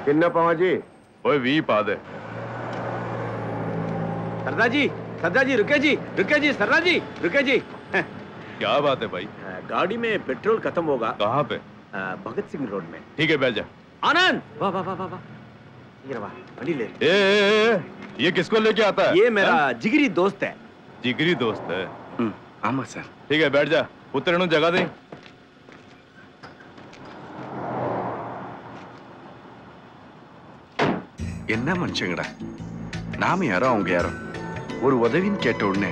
किन्ना पावा जी? ओए 20 पा दे। सरदार जी रुके जी सरदार जी रुके जी। क्या बात है भाई? गाड़ी में पेट्रोल खत्म होगा। कहाँ पे? भगत सिंह रोड में। ठीक है बैठ जा। आनंद वाह वाह वाह वाह गाड़ी ले। ये किसको लेके आता है? ये मेरा जिगरी दोस्त है। जिगरी दोस्त है? आमा सर। ठीक है बैठ जा। उतरने जगह दे। என்ன மனுஷங்கடா, நாம யாரோ அவங்க யாரோ, ஒரு உதவின்னு கேட்ட உடனே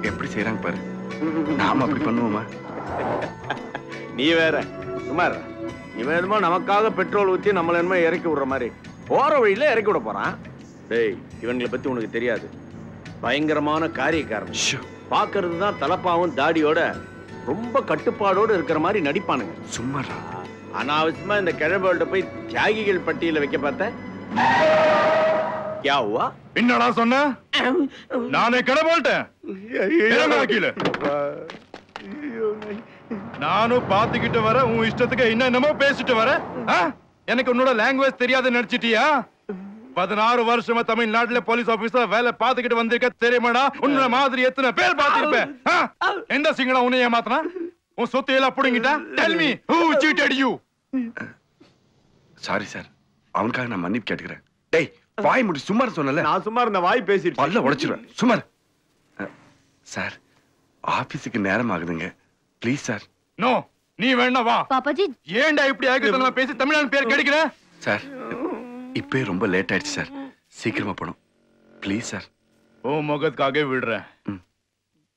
எப்படி செய்யறாங்க பாரு. நாம அப்படி பண்ணுவோமா? நீ வேற சுமார், இவன் என்னமோ நமக்காக பெட்ரோல் ஊத்தி நம்மள என்னமோ இறக்கி விடுற மாதிரி போற வழியில இறக்கி விட போறான். டேய், இவங்களை பத்தி உனக்கு தெரியாது. பயங்கரமான காரியக்காரன். பாக்குறது தான் தலப்பாவும் தாடியோட ரொம்ப கட்டுப்பாடோட இருக்கிற மாதிரி நடிப்பானுங்க. சும்மாடா. அனாவசியமா இந்த கிழவர்கள்ட்ட போய் தியாகிகள் பட்டியல வைக்க பார்த்த. क्या हुआ? என்னடா சொன்ன? நானே கடை போல்ட்டேன். நானும் பாத்துக்கிட்டு வர உன் இஷ்டத்துக்கு என்னமோ பேசிட்டு வர. எனக்கு உன்னோட லாங்குவேஜ் தெரியாத நடிச்சிட்டியா? 16 வருஷமா தமிழ்நாட்டுல போலீஸ் ஆபீசர் வேலை பாத்துக்கிட்டு வந்திருக்க தெரியுமாடா? உன்ன மாதிரி எத்தனை பேர் பாத்திருப்பேன். எந்த சிங்களா உன்னை ஏமாத்தனா? உன் சொத்து எல்லாம் புடுங்கிட்டா? Tell me who cheated you? Sorry sir, அவனுக்காக நான் மன்னிப்பு கேட்டுக்கிறேன். டேய், வாய் முடி சும்மா சொன்னல. நான் சும்மா இருந்த வாய் பேசிட்டு பல்ல உடைச்சிருவேன். சும்மா சார், ஆபீஸுக்கு நேரம் ஆகுதுங்க. Please sir. நோ, நீ வேணா வா. பாப்பா ஜி ஏன்டா இப்படி ஆகிட்டலாம் பேசி தமிழ்நாடு பேர் கிடைக்கிற? சார், இப்பே ரொம்ப லேட் ஆயிடுச்சு சார். சீக்கிரமா போணும். Please sir. ஓ முகத்துக்காக விடுறேன்.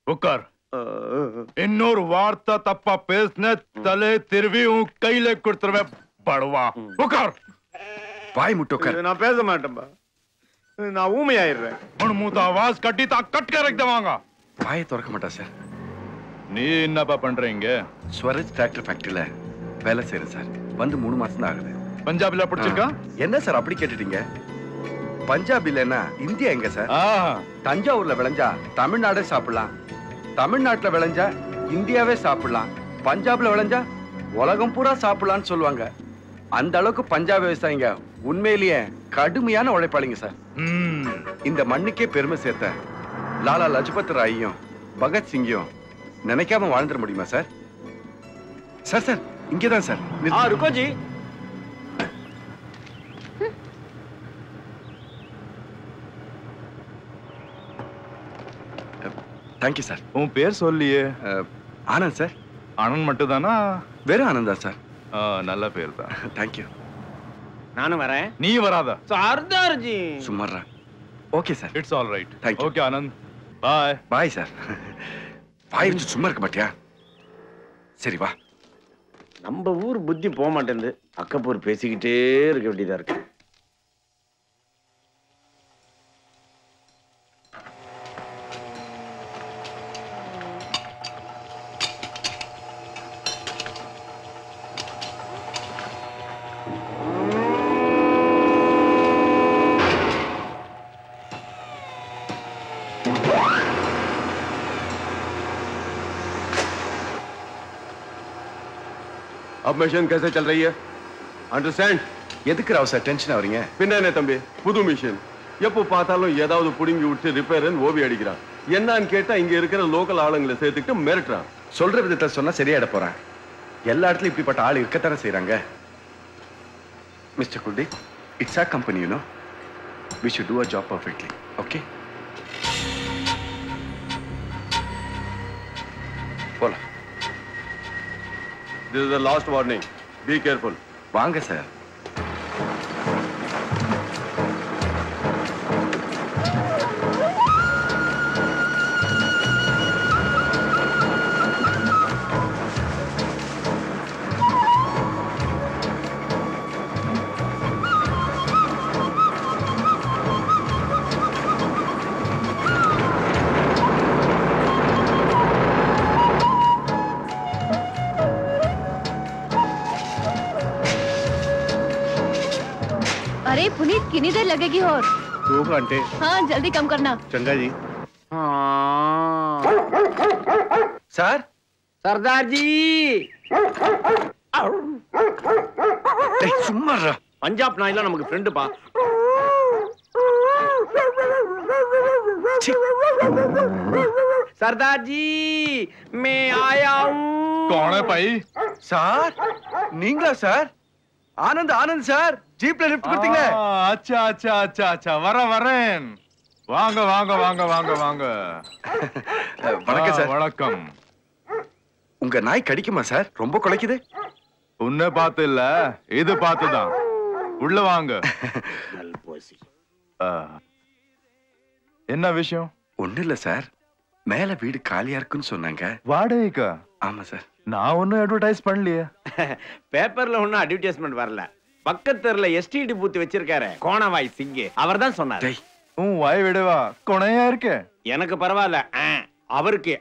உட்கார். இன்னொரு வார்த்தை தப்பா பேசின தலை திருவி உன் கையில கொடுத்துருவேன். படுவா. உட்கார். வாய் முட்டு உட்கார். நான் பேச மாட்டேன்பா. நான் ஊமையாயிடுறேன். உன் மூத்த ஆவாஸ் கட்டி தா கட் कर रख देवांगा. வாயை திறக்க மாட்டா சார். நீ என்னப்பா பண்றீங்க? ஸ்வராஜ் டிராக்டர் ஃபேக்டரியில வேலை செய்யறேன் சார். வந்து 3 மாசம் தான் ஆகுது. பஞ்சாபில படிச்சிருக்கா? என்ன சார் அப்படி கேட்டுட்டீங்க? பஞ்சாப் இல்லைன்னா இந்தியா எங்க சார்? தஞ்சாவூர்ல விளைஞ்சா தமிழ்நாடே சாப்பிடலாம், தமிழ்நாட்டுல விளைஞ்சா இந்தியாவே சாப்பிடலாம், பஞ்சாப்ல விளைஞ்சா உலகம் பூரா சாப்பிடலாம்னு சொல்லுவாங்க. அந்த அளவுக்கு பஞ்சாப் விவசாயிங்க உண்மையிலேயே கடுமையான உழைப்பாளிங்க சார். இந்த மண்ணுக்கே பெருமை சேர்த்த லாலா லஜபத் ராயும் பகத்சிங்கையும் நினைக்காம வாழ்ந்துட முடியுமா சார்? சார் சார் இங்கேதான் சார். रुको जी. Thank you sir. உன் பேர் சொல்லியே. ஆனந்த் சார். ஆனந்த் மட்டும் தானா? வெறும் ஆனந்தா சார். நல்ல பேர் தான். தேங்க்யூ. நானும் வரேன். நீ வராத. சர்தார் ஜி. சும்மாரா. Okay sir. It's all right. Thank you. Okay Anand. Bye. Bye sir. Bye வச்சு சும்மா இருக்க மாட்டியா? சரி வா. நம்ம ஊர் புத்தி போக மாட்டேங்குது. அக்கப்பூர் பேசிக்கிட்டே இருக்க வேண்டியதா இருக்கு. अब मिशन कैसे चल रही है? अंडरस्टैंड? எதுக்கு ராவ் சார் டென்ஷன் ஆவறீங்க? பின்னே தம்பி, புது மிஷன். எப்போ பார்த்தாலும் ஏதாவது புடிங்கி விட்டு ரிப்பேர்னு ஓவி அடிக்கிறான். என்னன்னு கேட்டா இங்க இருக்கிற லோக்கல் ஆளுங்களை சேர்த்துக்கிட்டு மிரட்டுறான். சொல்ற விதத்தை சொன்னா சரியாட போறான். எல்லா இடத்துலயும் இப்படிப்பட்ட ஆள் இருக்கத்தானே செய்றாங்க. Mister Kuldeep, it's our company, you know. We should do our job perfectly. Okay? போலாம். This is the last warning. Be careful. வாங்க சார். अरे पुनीत कितनी देर लगेगी और? 2 घंटे. हाँ जल्दी कम करना. चंगा जी. சார். सरदार जी. டேய் சும்மாடா. பஞ்சாப் நாய்லாம் நமக்கு ஃப்ரெண்டுப்பா. सरदार जी मैं आया हूँ. कौन है भाई? சார் நீங்களா சார்? ஆனந்த் ஆனந்த் சார், ஜீப்ல லிஃப்ட் கொடுத்தீங்களே. अच्छा अच्छा अच्छा अच्छा வரேன். வாங்க வாங்க வாங்க வாங்க வாங்க. வணக்கம் சார். வணக்கம். உங்க நாய் கடிக்குமா சார்? ரொம்ப குலைக்குது. உன்னை பார்த்து இல்ல, இது பார்த்துதான். உள்ள வாங்க. என்ன விஷயம்? ஒண்ணு இல்ல சார், மேல வீடு காலியா இருக்குன்னு சொன்னாங்க. வாடகைக்கா? ஆமா சார். நான் ஒன்னும் அட்வர்டைஸ் பண்ணலையே. பேப்பர்ல ஒன்னும் அட்வர்டைஸ்மெண்ட் வரல. பக்கத்துல எஸ்டிடி பூத் வச்சிருக்காரு கோணவாய் சிங், அவர் தான் சொன்னார். உன் வாய் விடவா கொணையா இருக்கு. எனக்கு பரவாயில்ல, அவருக்கு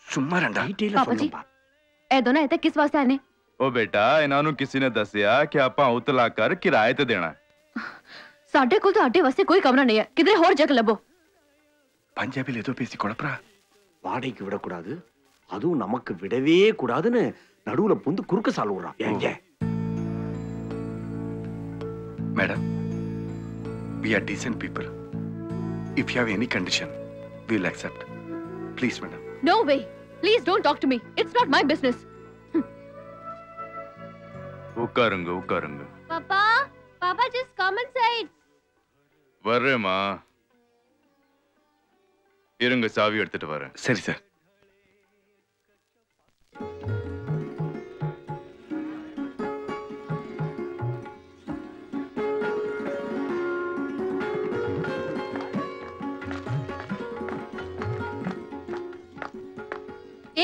சும்மா ரெண்டா சொல்லுப்பா. ए दोनों ऐसे किस वास्ते आने? ओ बेटा, इन्होंने किसी ने दसिया कि आपा उतला कर किराए ते देना है. साढ़े को तो आटे वास्ते कोई कमरा नहीं है, किधरे और जगह लबो. பஞ்சாபில ஏதோ பேசி குழப்பறா. வாடகைக்கு விடக்கூடாது, அதுவும் நமக்கு விடவே கூடாதுன்னு நடுவுல புந்து குறுக்க சாலுறான். ஏங்க madam, we are decent people. If you have any condition, we will accept. Please madam. No way. Please don't talk to me. It's not my business. உட்காருங்க உட்காருங்க. Papa, Papa just come inside. வரேம்மா. இருங்க, சாவி எடுத்துட்டு வரேன். சரி sir.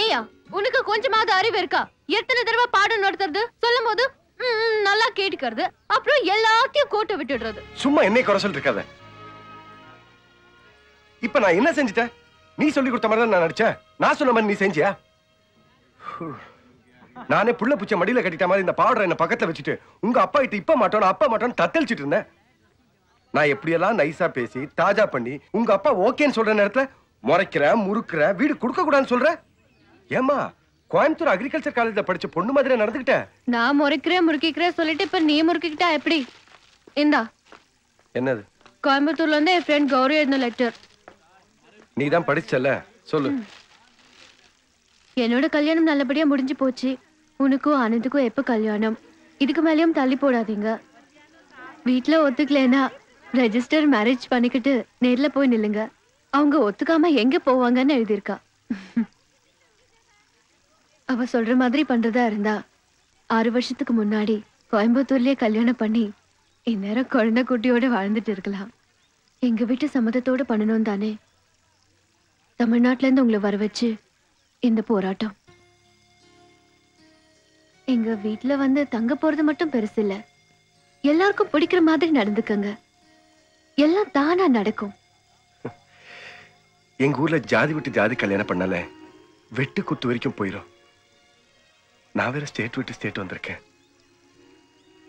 ஏயா, உனக்கு கொஞ்சமாவது அறிவு இருக்கா? எத்தனை தடவை பாடம் நடத்துறது, சொல்லும் போது நல்லா கேட்டுக்கிறது, அப்புறம் எல்லாத்தையும் கோட்டை விட்டுடுறது. சும்மா என்னை குறை சொல்லிட்டு இருக்காத. இப்ப நான் என்ன செஞ்சிட்டேன்? நீ சொல்லி கொடுத்த மாதிரி தான் நான் நடிச்சேன். நான் சொன்ன மாதிரி நீ செஞ்சியா? நானே புள்ள பூச்ச மடியில கட்டிட்ட மாதிரி இந்த பவுடரை என்ன பக்கத்துல வச்சுட்டு உங்க அப்பா கிட்ட இப்ப மாட்டோம் அப்பா மாட்டோன்னு தத்தளிச்சிட்டு இருந்தேன். நான் எப்படியெல்லாம் நைஸா பேசி தாஜா பண்ணி உங்க அப்பா ஓகேன்னு சொல்ற நேரத்துல முறைக்கிற முறுக்குற வீடு கொடுக்க கூடாதுன்னு சொல்ற. ஏமா, கோயம்புத்தூர் அக்ரிகல்ச்சர் காலேஜ்ல படிச்ச பொண்ணு மாதிரி நடந்துக்கிட்ட. நான் முறைக்கிறேன் முறுக்கிக்கிறேன் சொல்லிட்டு இப்ப நீ முறுக்கிக்கிட்டா எப்படி? இந்தா. என்னது? கோயம்புத்தூர்ல இருந்து என் ஃப்ரெண்ட் கௌரி எழுதின லெட்டர். நீ தான் படிச்சல, சொல்லு. என்னோட கல்யாணம் நல்லபடியா முடிஞ்சு போச்சு. உனக்கும் ஆனந்துக்கும் எப்ப கல்யாணம்? இதுக்கு மேலேயும் தள்ளி போடாதீங்க. வீட்டுல ஒத்துக்கலனா ரெஜிஸ்டர் மேரேஜ் பண்ணிக்கிட்டு நேர்ல போய் நில்லுங்க. அவங்க ஒத்துக்காம எங்க போவாங்கன்னு எழுதியிருக்கா. அவ சொல்ற மாதிரி பண்றதா இருந்தா 6 வருஷத்துக்கு முன்னாடி கோயம்புத்தூர்லயே கல்யாணம் பண்ணி இந்நேரம் குழந்தை குட்டியோட வாழ்ந்துட்டு இருக்கலாம். எங்க வீட்டு சம்மதத்தோட பண்ணணும் தானே. தமிழ்நாட்டுல இருந்து உங்களை வர வச்சு இந்த போராட்டம். எங்க வீட்டுல வந்து தங்க போறது மட்டும் பெருசு இல்ல, எல்லாருக்கும் பிடிக்கிற மாதிரி நடந்துக்கங்க. எல்லாம் தானா நடக்கும். எங்க ஊர்ல ஜாதி விட்டு ஜாதி கல்யாணம் பண்ணல வெட்டு குத்து வரைக்கும் போயிடும். நான் வேற ஸ்டேட் விட்டு ஸ்டேட் வந்திருக்கேன்.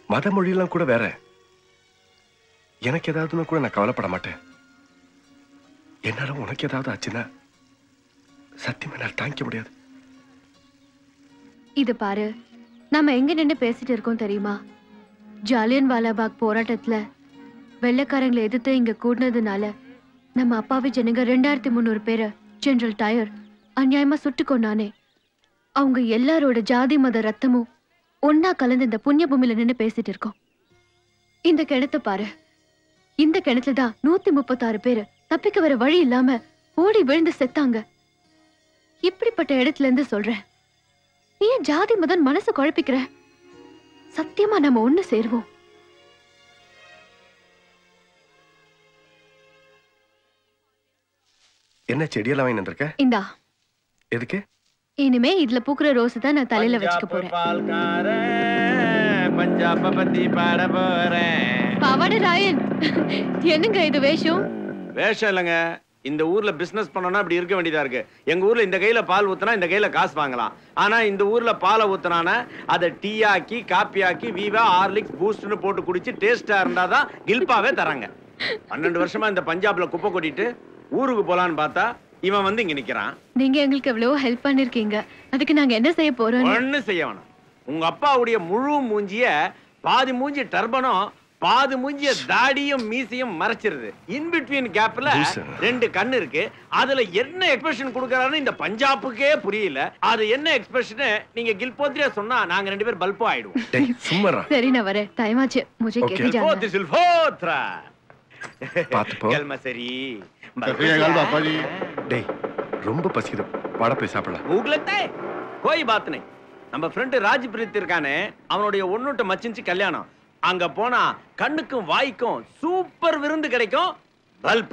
மத மொழியெல்லாம் கூட வேற. எனக்கு ஏதாவதுன்னு கூட நான் கவலைப்பட மாட்டேன். என்னால உனக்கு ஏதாவது ஆச்சுன்னா சத்தியமா என்னால் தாங்கிக்க முடியாது. இது பாரு, நாம எங்க நின்று பேசிட்டு இருக்கோம் தெரியுமா? ஜாலியன் வாலாபாக் போராட்டத்துல வெள்ளைக்காரங்களை எதிர்த்து இங்க கூடினதுனால நம்ம அப்பாவி ஜனங்க 2300 பேரை ஜெனரல் டயர் அநியாயமா சுட்டு கொண்டானே. அவங்க எல்லாரோட ஜாதி மத ரத்தமும் ஒன்னா கலந்து இந்த புண்ணிய பூமியில நின்று பேசிட்டு இருக்கோம். இந்த கிணத்தை பாரு. இந்த கிணத்துலதான் 136 பேரு தப்பிக்க வர வழி இல்லாம ஓடி விழுந்து செத்தாங்க. இப்படிப்பட்ட இடத்துல இருந்து சொல்றேன், நீ ஜாதி மதன் மனசு குழப்பிக்கிற. சத்தியமா நம்ம ஒண்ணு சேருவோம். என்ன செடியெல்லாம் வாங்கி வந்திருக்க? இந்தா. எதுக்கு? இனிமே இதுல பூக்குற ரோஸ் தான் நான் தலையில வச்சுக்க போறேன். பஞ்சாப பத்தி பாட போறேன். பாவாடை ராயன், என்னங்க இது வேஷம்? வேஷம் இல்லைங்க, இந்த ஊர்ல பிசினஸ் பண்ணோம்னா அப்படி இருக்க வேண்டியதா இருக்கு. எங்க ஊர்ல இந்த கையில பால் ஊத்துனா இந்த கையில காசு வாங்கலாம். ஆனா இந்த ஊர்ல பாலை ஊத்துனானா அதை டீ ஆக்கி காப்பி ஆக்கி வீவா ஹார்லிக்ஸ் பூஸ்ட்னு போட்டு குடிச்சு டேஸ்டா இருந்தாதான் கில்பாவே தராங்க. 12 வருஷமா இந்த பஞ்சாப்ல குப்பை கொட்டிட்டு ஊருக்கு போலான்னு பார்த்தா இவன் வந்து இங்க நிக்கிறான். நீங்க எங்களுக்கு எவ்வளவு ஹெல்ப் பண்ணிருக்கீங்க, அதுக்கு நாங்க என்ன செய்ய போறோம்? ஒண்ணு செய்ய வேணாம். உங்க அப்பாவுடைய முழு மூஞ்சிய பாதி மூஞ்சி டர்பனும் பாதி மூஞ்சிய தாடியும் மீசையும் மறைச்சிருது. இன் பிட்வீன் கேப்ல ரெண்டு கண்ணு இருக்கு. அதுல என்ன எக்ஸ்பிரஷன் கொடுக்கறாருன்னு இந்த பஞ்சாபுக்கே புரியல. அது என்ன எக்ஸ்பிரஷன் நீங்க கில்போத்ரியா சொன்னா நாங்க ரெண்டு பேர் பல்போ ஆயிடுவோம். டேய் சும்மாடா. சரி நான் வரேன், டைம் ஆச்சு. मुझे Okay. कैसे जाना है? சில்போத்ரா பாத்து போ. கல்மசரி டேய் ரொம்ப பசிக்குது, வாடா போய் சாப்பிடலாம். भूख लगता है कोई बात नहीं. நம்ம ஃப்ரெண்ட் ராஜ்பிரீத் இருக்கானே, அவனுடைய ஒண்ணுட்ட மச்சின்ச்சு கல்யாணம். அங்க போனா கண்ணுக்கும் வாய்க்கும் சூப்பர் விருந்து கிடைக்கும். பல்ப்